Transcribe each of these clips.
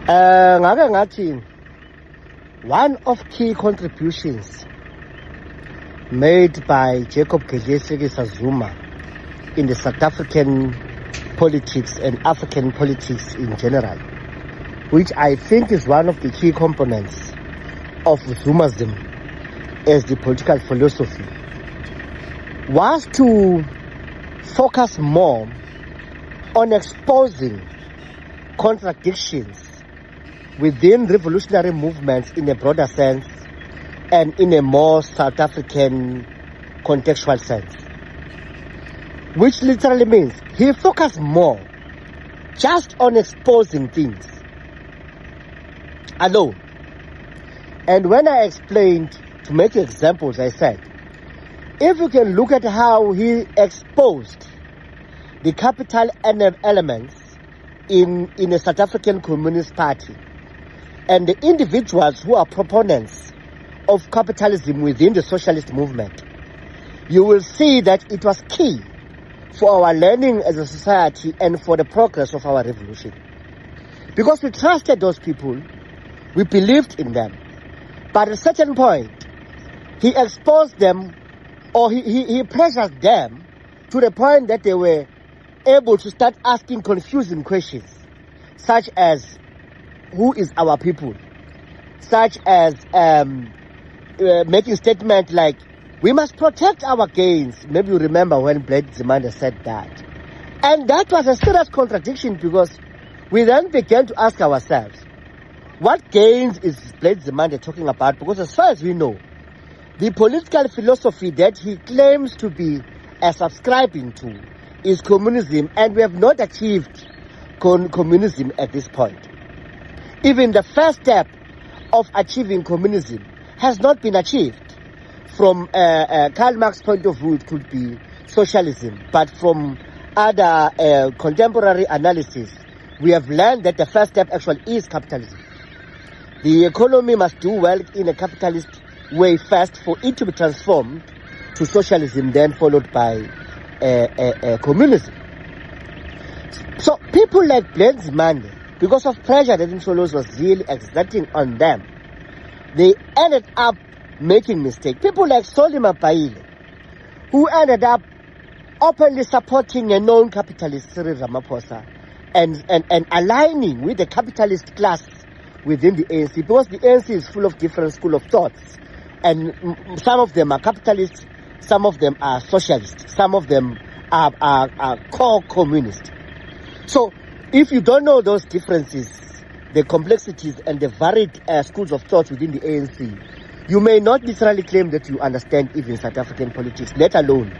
Ngake ngathi one of key contributions made by Jacob Zuma in the South African politics and African politics in general, which I think is one of the key components of Zumism as the political philosophy, was to focus more on exposing contradictions within revolutionary movements in a broader sense and in a more South African contextual sense. Which literally means he focused more just on exposing things alone. And when I explained, to make examples, I said, if you can look at how he exposed the capital elements in a South African Communist Party and the individuals who are proponents of capitalism within the socialist movement, you will see that it was key for our learning as a society and for the progress of our revolution. Because we trusted those people, we believed in them. But at a certain point, he exposed them, or he pressured them to the point that they were able to start asking confusing questions, such as, who is our people? Such as making statements like, we must protect our gains. Maybe you remember when President Zuma said that. And that was a serious contradiction, because we then began to ask ourselves, what gains is President Zuma talking about? Because as far as we know, the political philosophy that he claims to be subscribing to is communism, and we have not achieved communism at this point. Even the first step of achieving communism has not been achieved. From Karl Marx's point of view, it could be socialism, but from other contemporary analysis, we have learned that the first step actually is capitalism. The economy must do well in a capitalist way first for it to be transformed to socialism, then followed by communism. So people like President Zuma, because of pressure that Msolozi was really exerting on them, they ended up making mistakes. People like Solima Baile, who ended up openly supporting a known capitalist, Cyril Ramaphosa, and aligning with the capitalist class within the ANC, because the ANC is full of different school of thoughts, and some of them are capitalists, some of them are socialists, some of them are core communist. So if you don't know those differences, the complexities and the varied schools of thought within the ANC, you may not literally claim that you understand even South African politics, let alone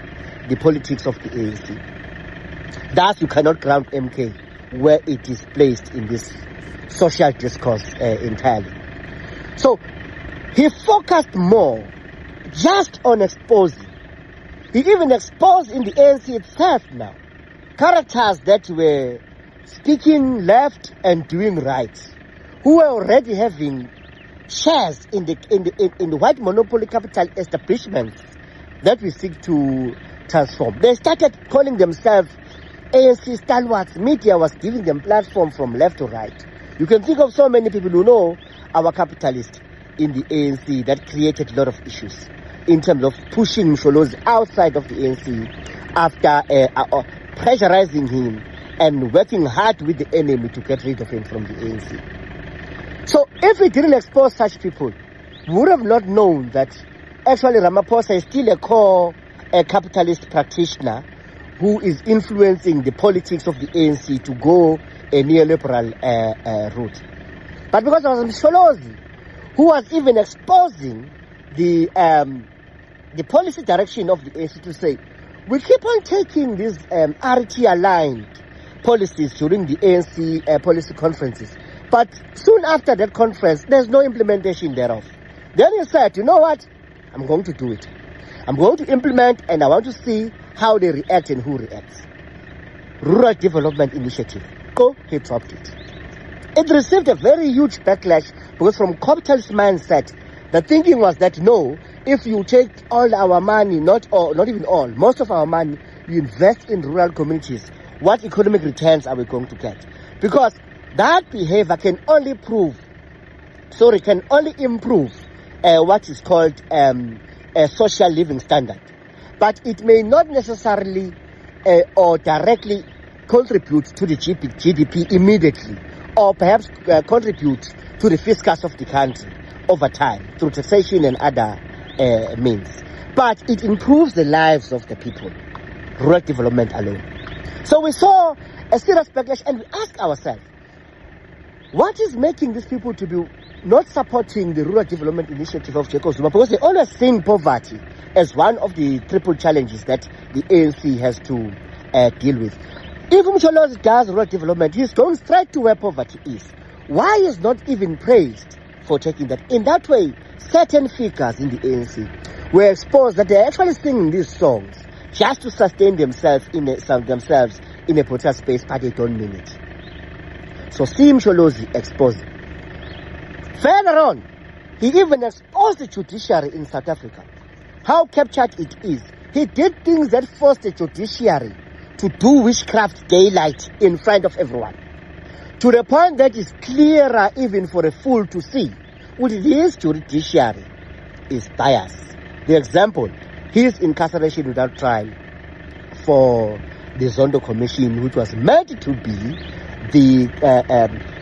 the politics of the ANC. Thus, you cannot ground MK where it is placed in this social discourse entirely. So, he focused more just on exposing. He even exposed in the ANC itself now characters that were speaking left and doing right, who were already having shares in the white monopoly capital establishments that we seek to transform. They started calling themselves ANC stalwarts. Media was giving them platform from left to right. You can think of so many people who know our capitalists in the ANC that created a lot of issues in terms of pushing Msolozi outside of the ANC after pressurizing him and working hard with the enemy to get rid of him from the ANC. So if we didn't expose such people, we would have not known that actually Ramaphosa is still a core capitalist practitioner who is influencing the politics of the ANC to go a neoliberal route. But because it was Msolozi who was even exposing the policy direction of the ANC to say, we keep on taking these RT-aligned policies during the ANC policy conferences, but soon after that conference, there's no implementation thereof. Then he said, you know what? I'm going to do it. I'm going to implement, and I want to see how they react and who reacts. Rural Development Initiative. He dropped it. It received a very huge backlash because from capitalist mindset, the thinking was that no, if you take all our money, not even all, most of our money, you invest in rural communities, what economic returns are we going to get? Because that behavior can only improve what is called a social living standard. But it may not necessarily or directly contribute to the GDP immediately, or perhaps contribute to the fiscus of the country over time through taxation and other means. But it improves the lives of the people, rural development alone. So we saw a serious backlash, and we asked ourselves, what is making these people to be not supporting the rural development initiative of Jacob Zuma? Because they always seen poverty as one of the triple challenges that the ANC has to deal with. If uMkhonto does rural development, he's going straight to where poverty is. Why is not even praised for taking that? In that way, certain figures in the ANC were exposed that they're actually singing these songs just to sustain themselves in a protest space, but they don't mean it. So see uMkhonto exposed. Further on, he even exposed the judiciary in South Africa. How captured it is. He did things that forced the judiciary to do witchcraft daylight in front of everyone. To the point that is clearer even for a fool to see. With his judiciary is biased. The example, his incarceration without trial for the Zondo Commission, which was meant to be the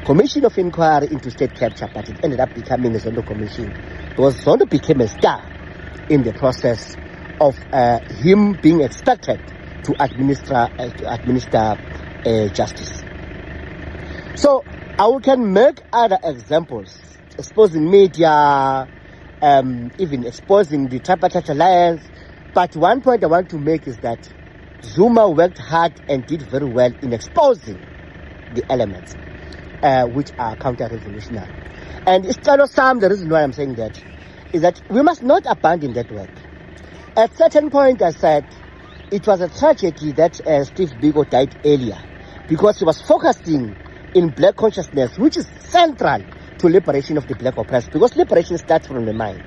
Commission of Inquiry into State Capture, but it ended up becoming a Zondo Commission. Because Zondo became a star in the process of him being expected to administer justice. So I can make other examples, exposing media, even exposing the Tripartite Alliance. But one point I want to make is that Zuma worked hard and did very well in exposing the elements which are counter-revolutionary. And it's kind of the reason why I'm saying that is that we must not abandon that work. At a certain point, I said it was a tragedy that Steve Biko died earlier, because he was focusing in black consciousness, which is central to liberation of the black oppressed, because liberation starts from the mind,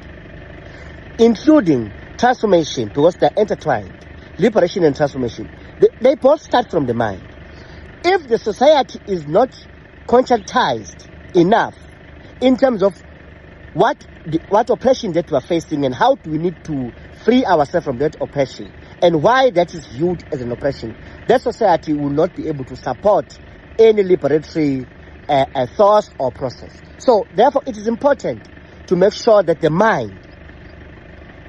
including transformation, because they're intertwined. Liberation and transformation, they both start from the mind. If the society is not conscientized enough in terms of what oppression that we are facing and how do we need to free ourselves from that oppression and why that is viewed as an oppression, that society will not be able to support any liberatory thought or process. So therefore it is important to make sure that the mind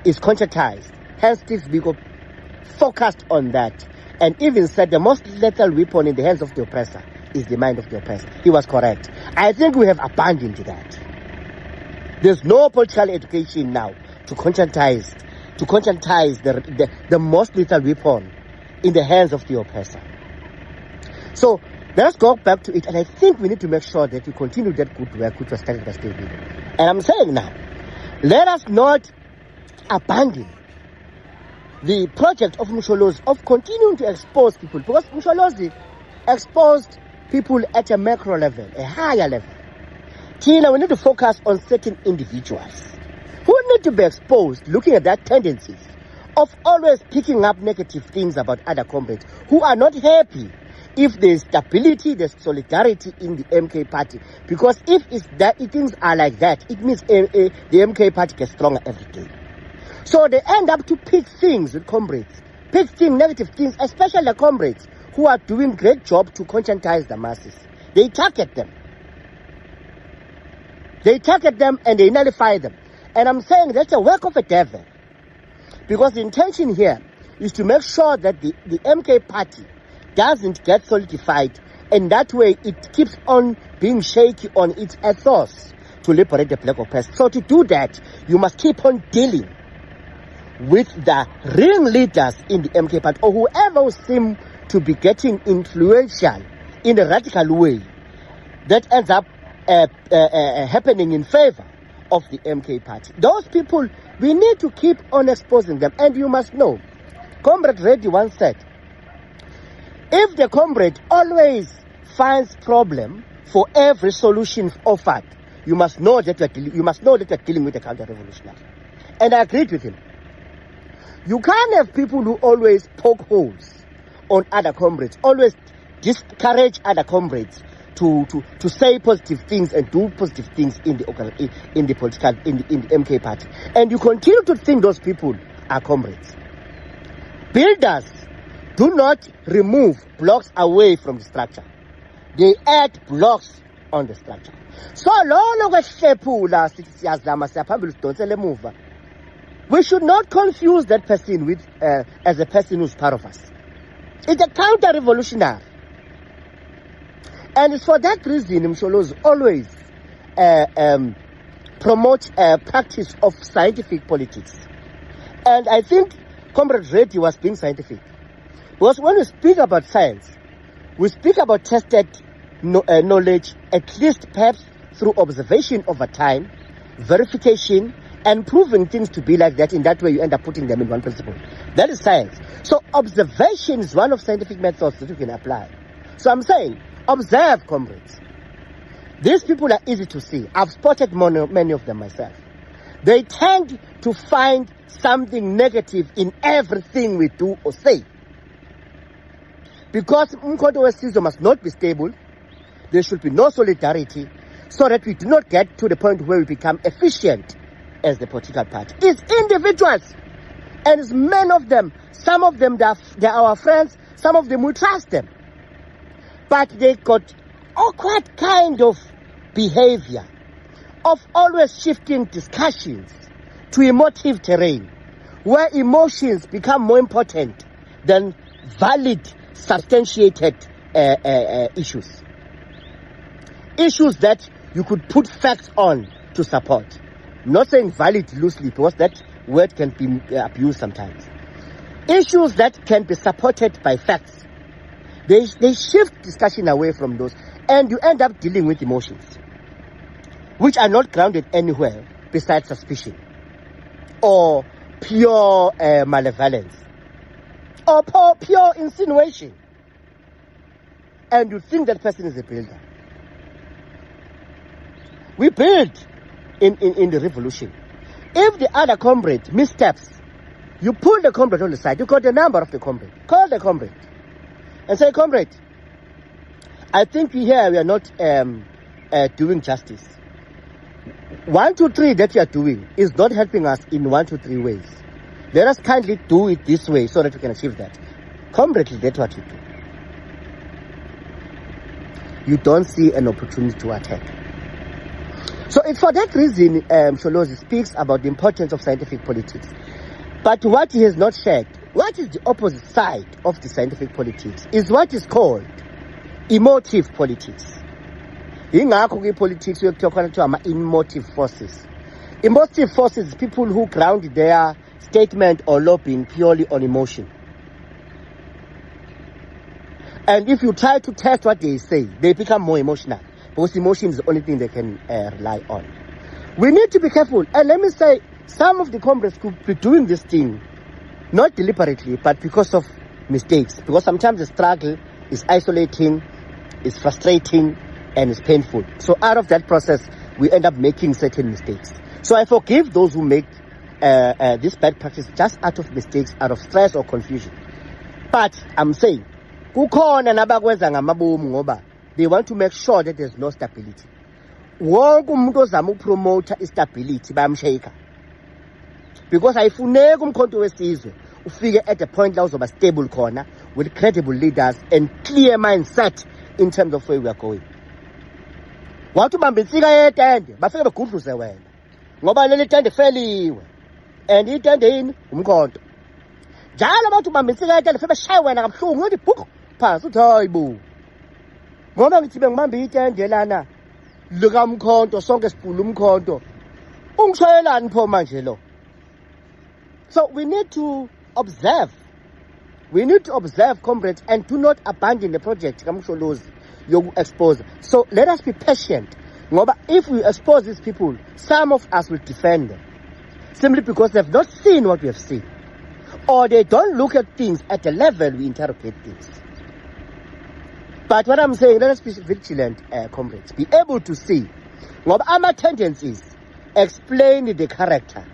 is conscientized. Hence Steve Biko focused on that and even said the most lethal weapon in the hands of the oppressor is the mind of the oppressor. He was correct. I think we have abandoned that. There's no political education now to conscientize the most lethal weapon in the hands of the oppressor. So let's go back to it, and I think we need to make sure that we continue that good work which was started by Steve Biko. And I'm saying now, let us not abandon the project of uMkhonto of continuing to expose people, because uMkhonto exposed people at a macro level, a higher level. Tina, we need to focus on certain individuals who need to be exposed, looking at that tendencies of always picking up negative things about other comrades who are not happy if there's stability, there's solidarity in the MK party. Because if things are like that, it means the MK party gets stronger every day. So they end up to pick things with comrades, pick things, negative things, especially the comrades who are doing great job to conscientize the masses. They target them. They target them and they nullify them. And I'm saying that's a work of a devil. Because the intention here is to make sure that the MK party doesn't get solidified, and that way it keeps on being shaky on its ethos to liberate the black oppressed. So to do that, you must keep on dealing with the real leaders in the MK party, or whoever will seem to be getting influential in a radical way that ends up happening in favor of the MK party. Those people, we need to keep on exposing them. And you must know, Comrade Reddy once said, if the comrade always finds problem for every solution offered, you must know that you're dealing with a counter-revolutionary. And I agreed with him. You can't have people who always poke holes on other comrades, always discourage other comrades to say positive things and do positive things in the political in the MK party, and you continue to think those people are comrades. Builders do not remove blocks away from the structure; they add blocks on the structure. So we should not confuse that person with as a person who's part of us. It's a counter-revolutionary. And it's for that reason Msholozi always promote a practice of scientific politics. And I think Comrade Reddy was being scientific. Because when we speak about science, we speak about tested knowledge, at least perhaps through observation over time, verification, and proving things to be like that. In that way, you end up putting them in one principle. That is science. So observation is one of scientific methods that you can apply. So I'm saying, observe, comrades. These people are easy to see. I've spotted many of them myself. They tend to find something negative in everything we do or say. Because uMkhonto Sizwe must not be stable, there should be no solidarity, so that we do not get to the point where we become efficient as the political party. It's individuals, and it's many of them. Some of them, they're our friends, some of them we trust them. But they got awkward kind of behavior of always shifting discussions to emotive terrain, where emotions become more important than valid, substantiated issues. Issues that you could put facts on to support. I'm not saying valid loosely, because that word can be abused sometimes. Issues that can be supported by facts. They shift discussion away from those, and you end up dealing with emotions, which are not grounded anywhere besides suspicion, or pure malevolence, or pure insinuation. And you think that person is a builder. We build in the revolution. If the other comrade missteps, you pull the comrade on the side. You got the number of the comrade. Call the comrade and say, comrade, I think we are not doing justice. 1, 2, 3 that you are doing is not helping us in 1, 2, 3 ways. Let us kindly do it this way so that we can achieve that. Comrade, that's what you do. You don't see an opportunity to attack. So it's for that reason Msholozi speaks about the importance of scientific politics. But what he has not shared, what is the opposite side of the scientific politics, is what is called emotive politics. Ingakho politics we talk about emotive forces. Emotive forces is people who ground their statement or lobbying purely on emotion. And if you try to test what they say, they become more emotional. Because emotion is the only thing they can rely on. We need to be careful. And let me say, some of the comrades could be doing this thing, not deliberately, but because of mistakes. Because sometimes the struggle is isolating, is frustrating, and is painful. So out of that process, we end up making certain mistakes. So I forgive those who make this bad practice just out of mistakes, out of stress or confusion. But I'm saying, kukhona nabakwenza ngamabomu ngoba they want to make sure that there's no stability. Wonke umuntu ozama ukupromota istability bayamshayika. Because ayifuneki uMkhonto wesizwe ufike at the point la uzoba stable khona with credible leaders and clear mindset in terms of where we are going. Wathi ubamba insika yetende bafike begudluze wena. Ngoba leli tende feliwe. And itende yini uMkhonto. Njalo bathi ubamba insika yetende fike beshaye wena kabuhlungu ngithi bhuku phansi uthi hayibo. Ngoba ngithi bengibamba itende lana lika uMkhonto sonke sipula uMkhonto. Ungishayelani pho manje lo? So we need to observe. We need to observe, comrades, and do not abandon the project. You expose. So let us be patient. If we expose these people, some of us will defend them. Simply because they have not seen what we have seen. Or they don't look at things at the level we interrogate things. But what I'm saying, let us be vigilant, comrades. Be able to see. Our tendencies explain the character.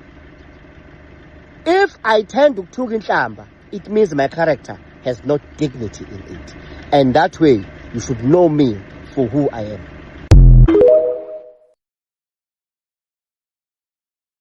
If I tend to talk in Shamba, it means my character has no dignity in it. And that way, you should know me for who I am.